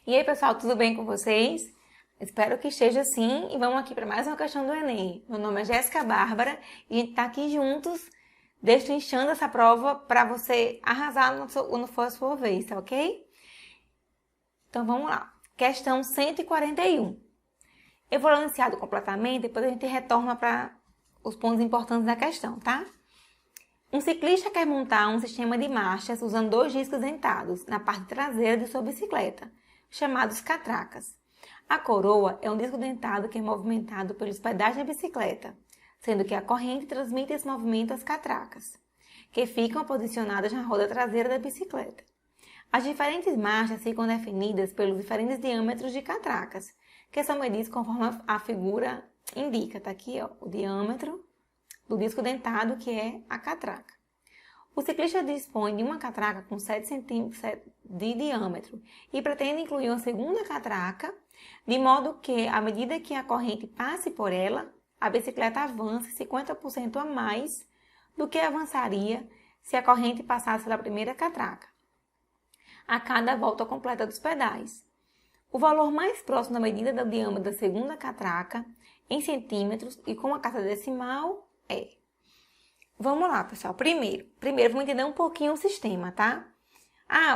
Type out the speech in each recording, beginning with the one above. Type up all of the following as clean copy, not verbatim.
E aí, pessoal, tudo bem com vocês? Espero que esteja assim e vamos aqui para mais uma questão do Enem. Meu nome é Jéssica Bárbara e a gente está aqui juntos, destrinchando essa prova para você arrasar quando for a sua vez, tá ok? Então vamos lá. Questão 141. Eu vou ler o enunciado completamente, depois a gente retorna para os pontos importantes da questão, tá? Um ciclista quer montar um sistema de marchas usando 2 discos dentados na parte traseira de sua bicicleta, chamados catracas. A coroa é um disco dentado que é movimentado pelos pedais da bicicleta, sendo que a corrente transmite esse movimento às catracas, que ficam posicionadas na roda traseira da bicicleta. As diferentes marchas ficam definidas pelos diferentes diâmetros de catracas, que são medidos conforme a figura indica. Tá aqui, ó, o diâmetro do disco dentado, que é a catraca. O ciclista dispõe de uma catraca com 7 centímetros de diâmetro e pretende incluir uma segunda catraca, de modo que, à medida que a corrente passe por ela, a bicicleta avance 50% a mais do que avançaria se a corrente passasse pela primeira catraca, a cada volta completa dos pedais. O valor mais próximo da medida do diâmetro da segunda catraca, em centímetros e com a casa decimal, é... Vamos lá, pessoal. Primeiro vamos entender um pouquinho o sistema, tá?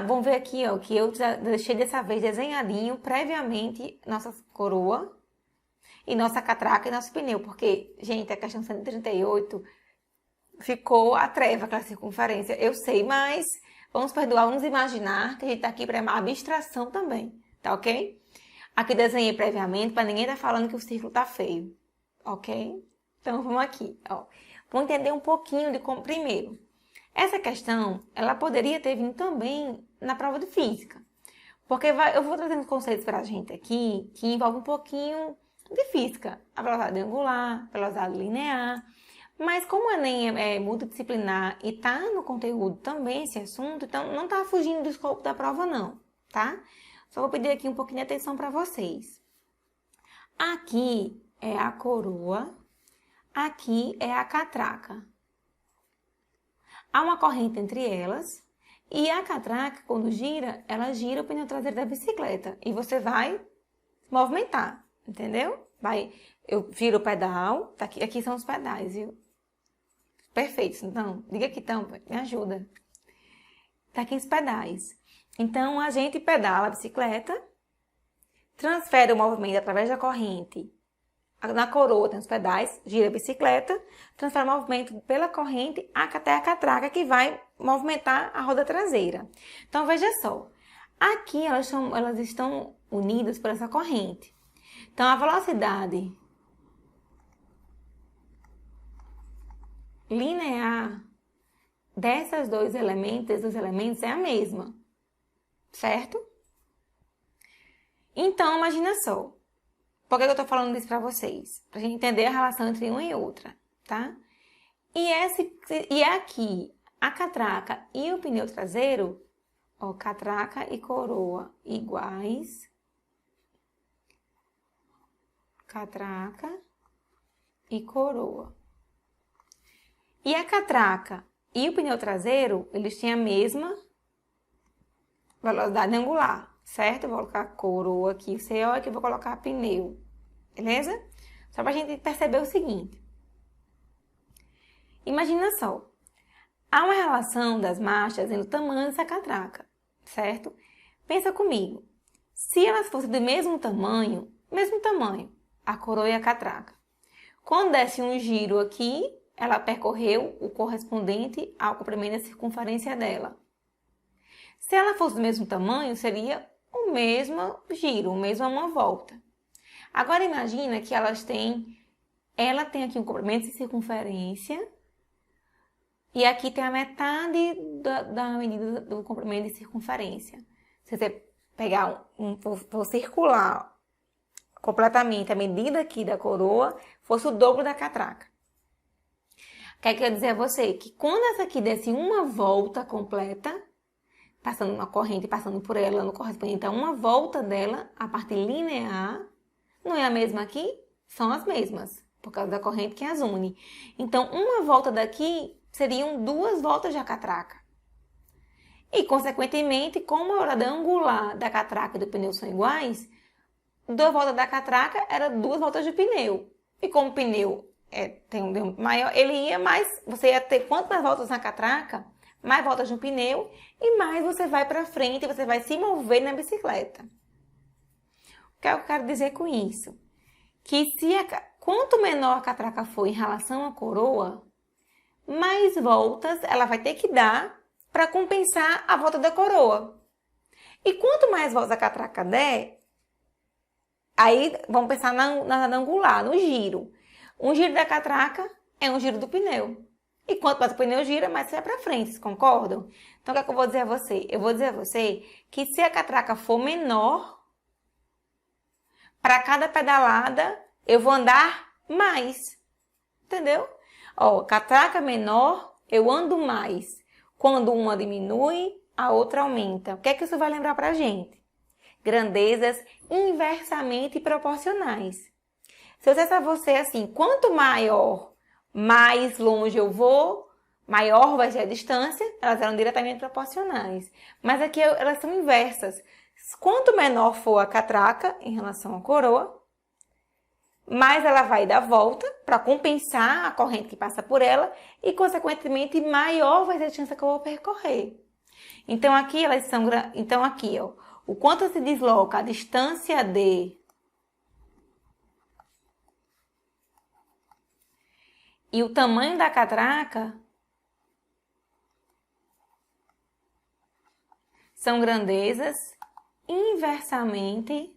Vamos ver aqui, ó, que eu já deixei dessa vez desenhadinho previamente nossa coroa e nossa catraca e nosso pneu, porque, gente, a questão 138 ficou a treva, aquela circunferência. Eu sei, mas vamos perdoar, vamos imaginar que a gente tá aqui para uma abstração também, tá ok? Aqui desenhei previamente para ninguém tá falando que o círculo tá feio, ok? Então, vamos aqui, ó. Vamos entender um pouquinho de como... Primeiro, essa questão, ela poderia ter vindo também na prova de física. Porque eu vou trazendo conceitos para a gente aqui que envolvem um pouquinho de física. A velocidade angular, a velocidade linear. Mas como o Enem é multidisciplinar e tá no conteúdo também esse assunto, então não tá fugindo do escopo da prova não, tá? Só vou pedir aqui um pouquinho de atenção para vocês. Aqui é a coroa. Aqui é a catraca. Há uma corrente entre elas e a catraca, quando gira, ela gira o pneu traseiro da bicicleta e você vai movimentar, entendeu? Eu giro o pedal, tá aqui são os pedais, viu? Perfeito, então, diga aqui, então, me ajuda. Tá aqui os pedais. Então, a gente pedala a bicicleta, transfere o movimento através da corrente. Na coroa tem os pedais, gira a bicicleta, transfere o movimento pela corrente até a catraca que vai movimentar a roda traseira. Então, veja só. Aqui elas estão unidas por essa corrente. Então, a velocidade linear desses dois elementos é a mesma, certo? Então, imagina só. Por que eu tô falando isso pra vocês? Pra gente entender a relação entre uma e outra, tá? E aqui, a catraca e o pneu traseiro, ó, catraca e coroa iguais. Catraca e coroa. E a catraca e o pneu traseiro, eles têm a mesma velocidade angular, certo? Eu vou colocar coroa aqui, você olha que eu vou colocar pneu, beleza? Só pra gente perceber o seguinte. Imagina só, há uma relação das marchas no tamanho dessa catraca, certo? Pensa comigo, se elas fossem do mesmo tamanho, a coroa e a catraca. Quando desse um giro aqui, ela percorreu o correspondente ao comprimento da circunferência dela. Se ela fosse do mesmo tamanho, seria o mesmo giro, uma volta. Agora imagina que ela tem aqui um comprimento de circunferência e aqui tem a metade da medida do comprimento de circunferência. Se você pegar vou circular completamente a medida aqui da coroa, fosse o dobro da catraca. O que quer dizer a você? Que quando essa aqui desse uma volta completa, passando uma corrente, passando por ela no correspondente a uma volta dela, a parte linear, não é a mesma aqui? São as mesmas, por causa da corrente que as une. Então, uma volta daqui seriam 2 voltas da catraca. E, consequentemente, como a altura angular da catraca e do pneu são iguais, 2 voltas da catraca era 2 voltas do pneu. E como o pneu tem um diâmetro maior, ele ia mais, você ia ter quanto mais voltas na catraca, mais voltas no pneu, e mais você vai para frente, você vai se mover na bicicleta. O que eu quero dizer com isso? Que quanto menor a catraca for em relação à coroa, mais voltas ela vai ter que dar para compensar a volta da coroa. E quanto mais voltas a catraca der, aí vamos pensar na angular, no giro. Um giro da catraca é um giro do pneu. E quanto mais o pneu gira, mais você vai para frente, vocês concordam? Então, o que é que eu vou dizer a você? Eu vou dizer a você que se a catraca for menor, para cada pedalada, eu vou andar mais. Entendeu? Ó, catraca menor, eu ando mais. Quando uma diminui, a outra aumenta. O que é que isso vai lembrar pra gente? Grandezas inversamente proporcionais. Se eu disser a você assim, quanto maior, mais longe eu vou, maior vai ser a distância, elas eram diretamente proporcionais. Mas aqui elas são inversas. Quanto menor for a catraca em relação à coroa, mais ela vai dar volta para compensar a corrente que passa por ela e, consequentemente, maior vai ser a distância que eu vou percorrer. Então, aqui elas são... Então, aqui, ó, o quanto se desloca a distância d e o tamanho da catraca são grandezas inversamente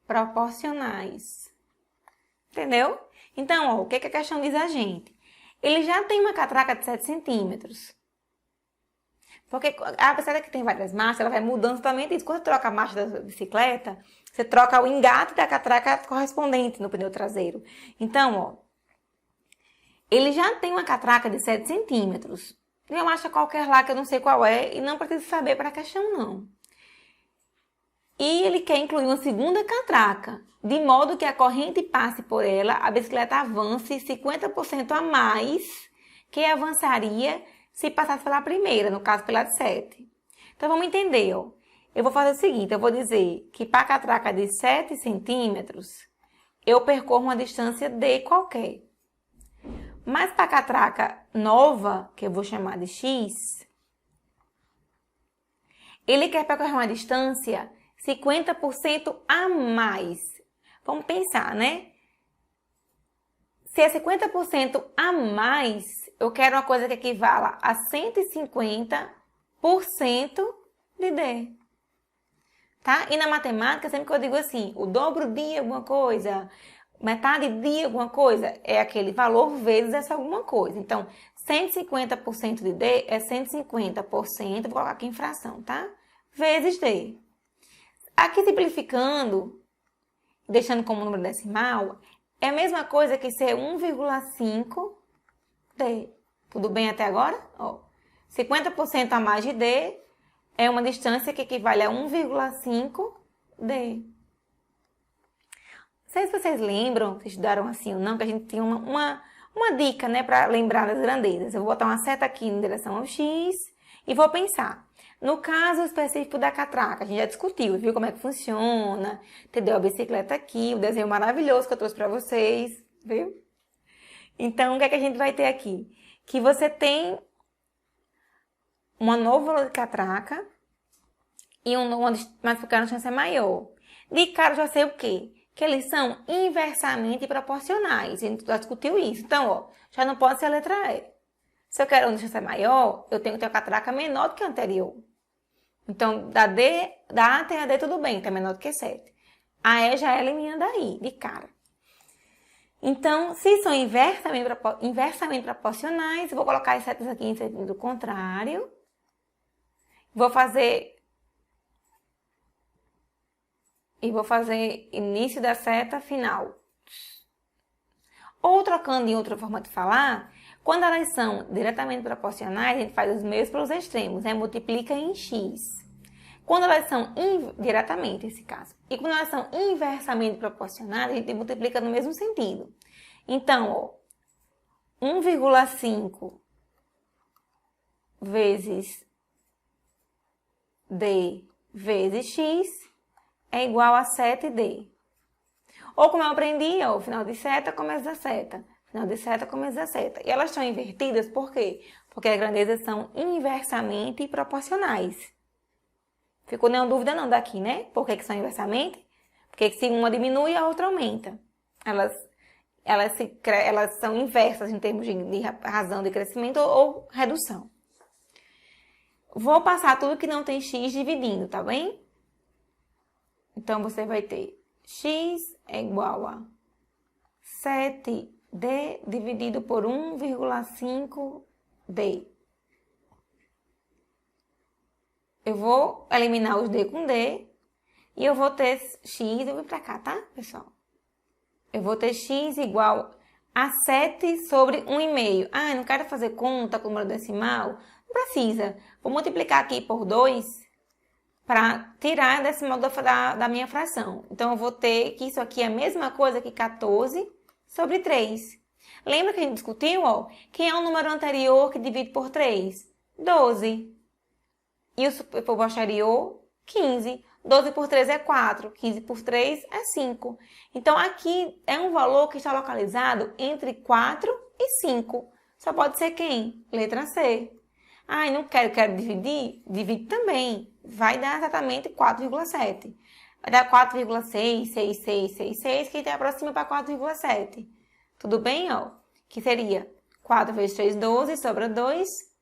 proporcionais. Entendeu? Então, ó, o que a questão diz a gente? Ele já tem uma catraca de 7 centímetros. Porque a bicicleta que tem várias marchas, ela vai mudando totalmente isso. Quando você troca a marcha da bicicleta, você troca o engate da catraca correspondente no pneu traseiro. Então, ó, ele já tem uma catraca de 7 centímetros. Tem uma marcha qualquer lá que eu não sei qual é e não preciso saber para a questão, não. E ele quer incluir uma segunda catraca, de modo que a corrente passe por ela, a bicicleta avance 50% a mais que avançaria se passasse pela primeira, no caso pela de 7. Então, vamos entender, ó. Eu vou fazer o seguinte, eu vou dizer que para a catraca de 7 centímetros, eu percorro uma distância d qualquer. Mas para a catraca nova, que eu vou chamar de x, ele quer percorrer uma distância 50% a mais. Vamos pensar, né? Se é 50% a mais, eu quero uma coisa que equivala a 150% de D. Tá? E na matemática, sempre que eu digo assim, o dobro de alguma coisa, metade de alguma coisa, é aquele valor vezes essa alguma coisa. Então, 150% de D é 150%, vou colocar aqui em fração, tá? Vezes D. Aqui simplificando, deixando como número decimal, é a mesma coisa que ser 1,5 D. Tudo bem até agora? Ó, 50% a mais de D é uma distância que equivale a 1,5 D. Não sei se vocês lembram, se estudaram assim ou não, que a gente tinha uma dica, né, para lembrar das grandezas. Eu vou botar uma seta aqui em direção ao X e vou pensar. No caso específico da catraca, a gente já discutiu, viu como é que funciona, entendeu? A bicicleta aqui, o desenho maravilhoso que eu trouxe para vocês, viu? Então, o que é que a gente vai ter aqui? Que você tem uma nova valor de catraca e mas porque a distância é maior. De cara, eu já sei o quê? Que eles são inversamente proporcionais. A gente já discutiu isso. Então, ó, já não pode ser a letra E. Se eu quero uma distância maior, eu tenho que ter uma catraca menor do que a anterior. Então, da A até a D tudo bem, que é menor do que 7. A E já elimina daí, de cara. Então, se são inversamente proporcionais, eu vou colocar as setas aqui em sentido contrário. Vou fazer início da seta, final. Ou trocando em outra forma de falar, quando elas são diretamente proporcionais, a gente faz os meios pelos extremos, né? Multiplica em x. Quando elas são diretamente, nesse caso. E quando elas são inversamente proporcionais, a gente multiplica no mesmo sentido. Então, ó, 1,5 vezes D vezes X é igual a 7D. Ou como eu aprendi, ó, o final de seta, começo da seta. Final de seta, começo da seta. E elas estão invertidas por quê? Porque as grandezas são inversamente proporcionais. Ficou nenhuma dúvida não daqui, né? Por que são inversamente? Porque se uma diminui, a outra aumenta. Elas são inversas em termos de razão de crescimento ou redução. Vou passar tudo que não tem x dividindo, tá bem? Então, você vai ter x é igual a 7D dividido por 1,5D. Eu vou eliminar os D com D e eu vou ter x, eu vou pra cá, tá, pessoal? Eu vou ter x igual a 7 sobre 1,5. Ah, não quero fazer conta com número decimal? Não precisa. Vou multiplicar aqui por 2 para tirar a decimal da minha fração. Então, eu vou ter que isso aqui é a mesma coisa que 14 sobre 3. Lembra que a gente discutiu, ó? Quem é o número anterior que divide por 3? 12. E o posterior, 15. 12 por 3 é 4. 15 por 3 é 5. Então, aqui é um valor que está localizado entre 4 e 5. Só pode ser quem? Letra C. Ah, não quero dividir? Divide também. Vai dar exatamente 4,7. Vai dar 4,66666, que aproxima para 4,7. Tudo bem, ó? Que seria 4 vezes 3, 12, sobra 2.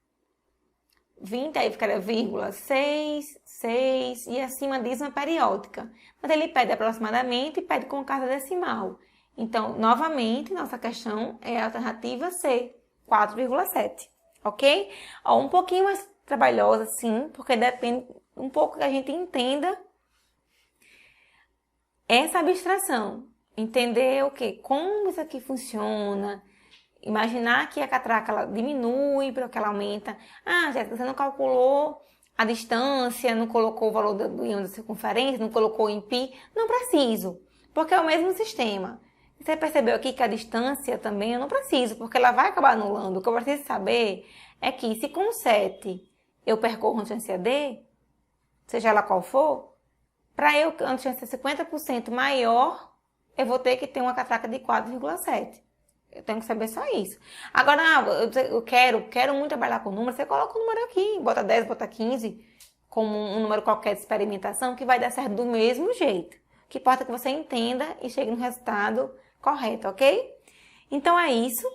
20, aí ficaria vírgula 6, 6, e acima disso uma periódica. Mas ele pede aproximadamente e pede com casa decimal. Então, novamente, nossa questão é a alternativa C, 4,7. Ok? Ó, um pouquinho mais trabalhosa, sim, porque depende um pouco que a gente entenda essa abstração. Entender o quê? Como isso aqui funciona. Imaginar que a catraca ela diminui, porque ela aumenta. Ah, Jéssica, você não calculou a distância, não colocou o valor do íon da circunferência, não colocou em π. Não preciso, porque é o mesmo sistema. Você percebeu aqui que a distância também eu não preciso, porque ela vai acabar anulando. O que eu preciso saber é que se com 7 eu percorro uma distância D, seja ela qual for, para eu a distância 50% maior, eu vou ter que ter uma catraca de 4,7. Eu tenho que saber só isso. Agora, eu quero muito trabalhar com número, você coloca o número aqui, bota 10, bota 15, como um número qualquer de experimentação, que vai dar certo do mesmo jeito. O que importa é que você entenda e chegue no resultado correto, ok? Então é isso.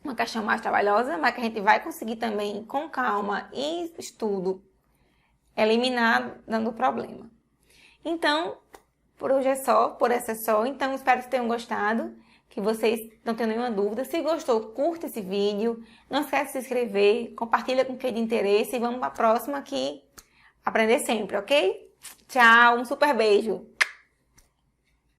Uma questão mais trabalhosa, mas que a gente vai conseguir também, com calma e estudo, eliminar dando problema. Então, por hoje é só, por essa é só. Então, espero que tenham gostado, que vocês não tenham nenhuma dúvida. Se gostou, curta esse vídeo. Não esquece de se inscrever, compartilha com quem de interesse e vamos para a próxima aqui aprender sempre, ok? Tchau, um super beijo!